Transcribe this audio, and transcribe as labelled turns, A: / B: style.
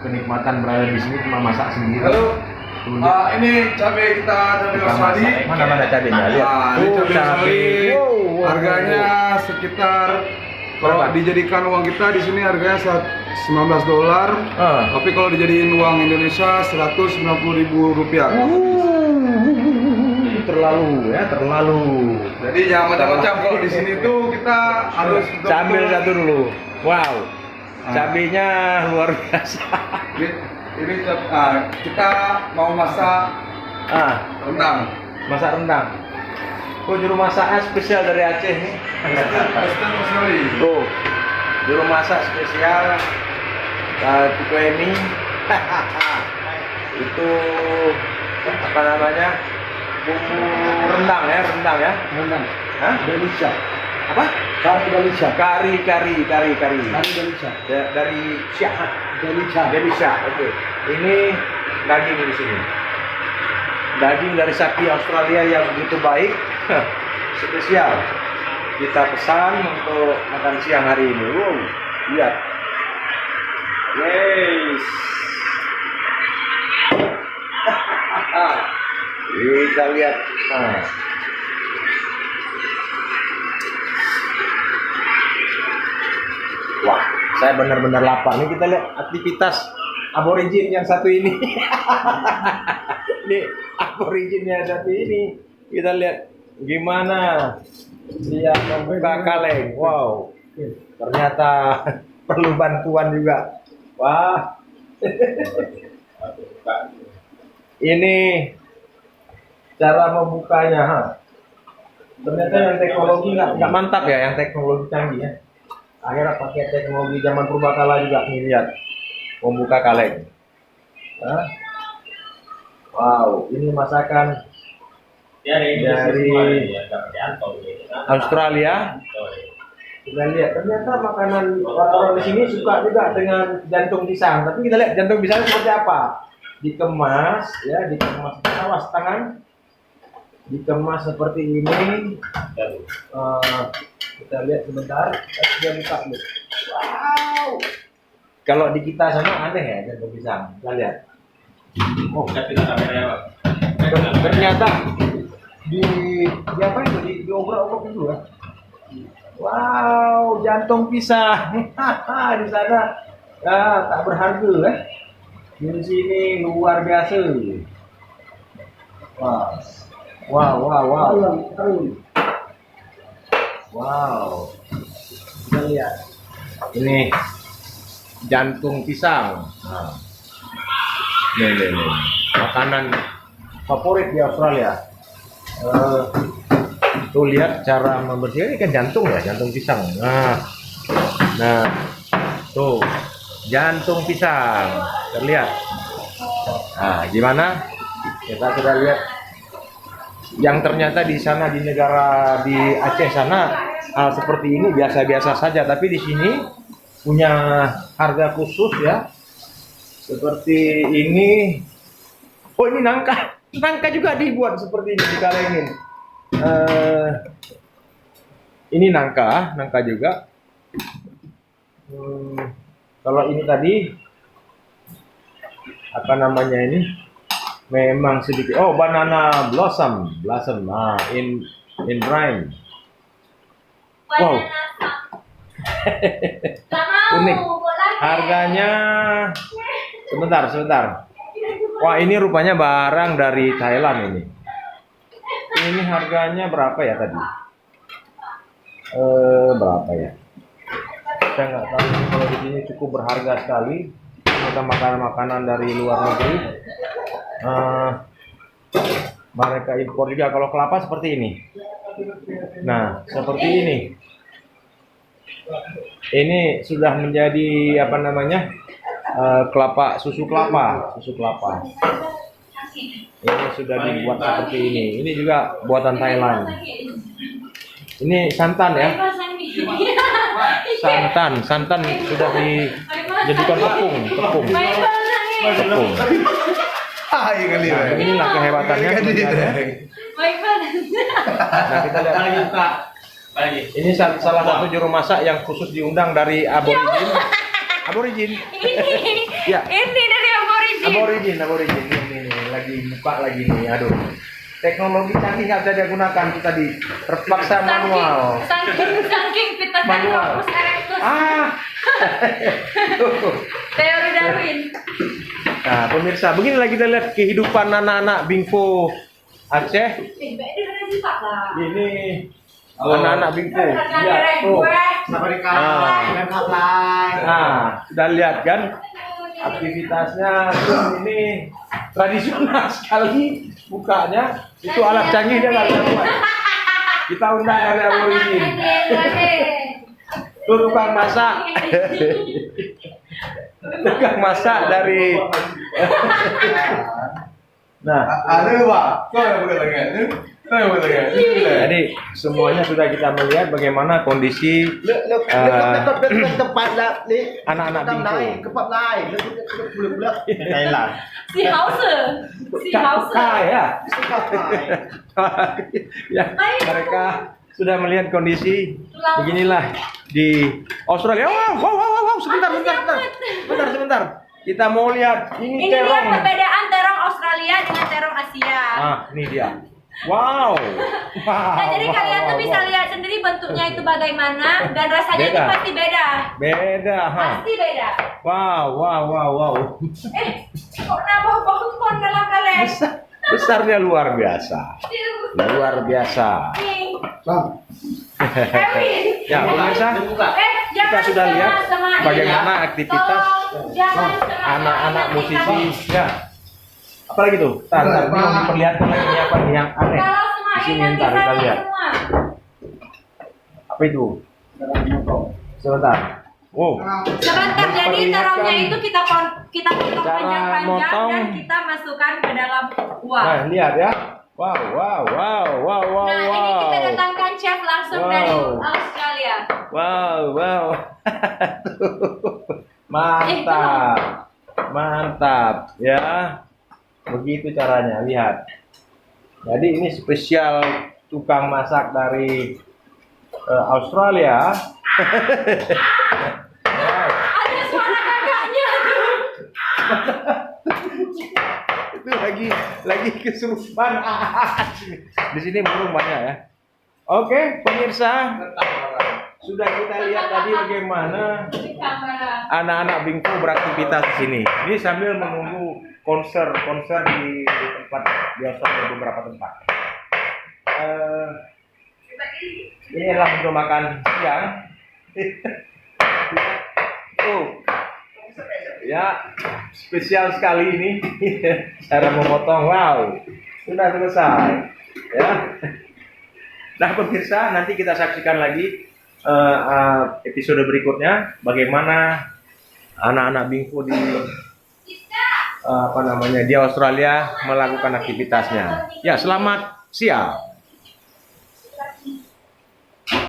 A: kenikmatan berada di sini cuma masak sendiri.
B: Halo. Ini cabai kita, cabai Australia.
A: Mana cabenya? Lihat.
B: Ini cabai Australia. Harganya sekitar kalau
A: berapa?
B: dijadikan uang kita di sini harganya $19. Tapi kalau dijadiin uang Indonesia Rp190.000.
A: Terlalu ya, terlalu.
B: Jadi jangan macam-macam kalau di sini tuh kita harus
A: Sambil satu dulu. Wow. Cabenya luar biasa.
B: Ini kita mau masak rendang.
A: Masak rendang. Oh, juru masaknya spesial dari Aceh nih.
B: Western Australia.
A: Tuh, juru masak spesial tipe ini. Itu apa namanya? Bumbu rendang ya.
B: Rendang.
A: Hah?
B: Delisha.
A: Apa?
B: Kari Delisha.
A: Kari.
B: Kari Delisha.
A: Dari Syah.
B: Delisha.
A: Oke. Ini daging di sini. Daging dari sapi Australia yang begitu baik. Spesial. Kita pesan untuk makan siang hari ini. Wow, lihat. Yes. Kita lihat. Wah, saya benar-benar lapar. Ini kita lihat aktivitas aborigin yang satu ini. Ini aborigin yang satu ini. Kita lihat gimana dia membuka kaleng. Wow, ternyata perlu bantuan juga. Wah, ini cara membukanya. Ternyata yang teknologi nggak mantap ya, yang teknologi canggih ya. Akhirnya pakai teknologi zaman purbakala juga nih, lihat membuka kaleng. Wow, ini masakan dari Australia. Kita lihat ternyata makanan orang-orang di sini suka juga dengan jantung pisang. Tapi kita lihat jantung pisang seperti apa. Dikemas ya, dikemas. Awas tangan. Dikemas seperti ini. Kita lihat sebentar. Dia buka dulu. Wow. Kalau di kita sana aneh ya jantung pisang. Kita lihat. Oh, ternyata di apa itu di obrok-obrok itu ya. Wow, jantung pisang. Di sana tak berharga ya. Di sini luar biasa. Wow. Kita lihat. Ini jantung pisang. Nih. Makanan favorit di Australia. Tuh lihat cara membersihkan, ini kan jantung ya, jantung pisang. Nah, tuh jantung pisang terlihat. Nah, gimana? Kita sudah lihat. Yang ternyata di sana di negara di Aceh sana hal seperti ini biasa-biasa saja, tapi di sini punya harga khusus ya. Seperti ini. Oh, ini nangka. Nangka juga dibuat seperti ini, dikalengin. Ini nangka juga. Kalau ini tadi apa namanya ini? Memang sedikit. Oh, banana blossom. Nah, in rhyme. Wow. Unik. Harganya sebentar. Wah, ini rupanya barang dari Thailand ini. Ini harganya berapa ya tadi? Berapa ya? Saya nggak tahu. Kalau di sini cukup berharga sekali. Kita makanan-makanan dari luar negeri. Mereka impor juga. Kalau kelapa seperti ini. Nah, seperti ini. Ini sudah menjadi apa namanya? Susu kelapa. Ini sudah dibuat seperti ini. Ini juga buatan Thailand. Ini santan ya. Santan sudah dijadikan tepung. Nah, inilah kehebatannya. Nah, kita lihat lagi. Ini salah satu juru masak yang khusus diundang dari aborigin.
C: Ini
A: aborigin ini lagi buka lagi nih. Aduh. Teknologi canggih nggak bisa digunakan kita terpaksa manual.
C: Saking kita kan
A: Manual.
C: Homus erectus. Teori Darwin.
A: Nah, pemirsa, begini lagi kita lihat kehidupan anak-anak Bingko Aceh.
C: Beda dengan sifat lah.
A: Ini anak-anak Bingko. Ya, tuh. Nah, sudah lihat kan aktivitasnya terus ini tradisional sekali bukanya. Itu alat canggih dia nggak bisa buat. Kita undang area aborigin. Tuh tukang masak. Tukang masak dari. Nah, jadi semuanya sudah kita melihat bagaimana kondisi anak-anak Bingko.
C: Si Hause.
A: Ya. Ya, mereka sudah melihat kondisi beginilah di Australia. Wow, sebentar. Kita mau lihat
C: Ini
A: terong.
C: dia perbedaan terong Australia dengan terong Asia.
A: Ini dia. Wow.
C: Nah, jadi kalian tuh bisa lihat sendiri bentuknya itu bagaimana dan rasanya itu
A: Beda.
C: pasti beda.
A: Beda,
C: Pasti beda.
A: Wow.
C: Kok nambah pohon dalam kalian?
A: Besarnya luar biasa.
C: Kevin.
A: Ya, pemirsa, kita sudah lihat bagaimana aktivitas anak-anak musisi. Ya. Apalagi tuh? Tar, ini mau diperlihatkan lagi apa nih yang aneh.
C: Kalau semua
A: Di sini
C: ini
A: ntar kita lihat.
C: semua.
A: Apa itu? Sebentar. Wow.
C: Sebentar, jadi terongnya itu kita potong
A: Cara
C: panjang-panjang
A: motong.
C: dan kita masukkan ke dalam kuah.
A: Nah, lihat ya. Wow.
C: Nah, ini kita datangkan chef langsung dari
A: Wow.
C: Australia.
A: Wow. Mantap. Ya. Begitu caranya, lihat. Jadi ini spesial tukang masak dari Australia.
C: Ada suara kakaknya.
A: Itu lagi kesurupan. Di sini burung banyak ya. Oke, pemirsa. Sudah kita lihat tadi bagaimana
C: Di kamera.
A: anak-anak Bingko beraktivitas di sini. Ini sambil menunggu konser di tempat biasa di beberapa tempat. Ini adalah untuk makan siang. Ya, spesial sekali ini cara memotong. Wow, sudah selesai. Ya. Nah, pemirsa, nanti kita saksikan lagi episode berikutnya bagaimana anak-anak Bingko di di Australia melakukan aktivitasnya. Ya, selamat siang.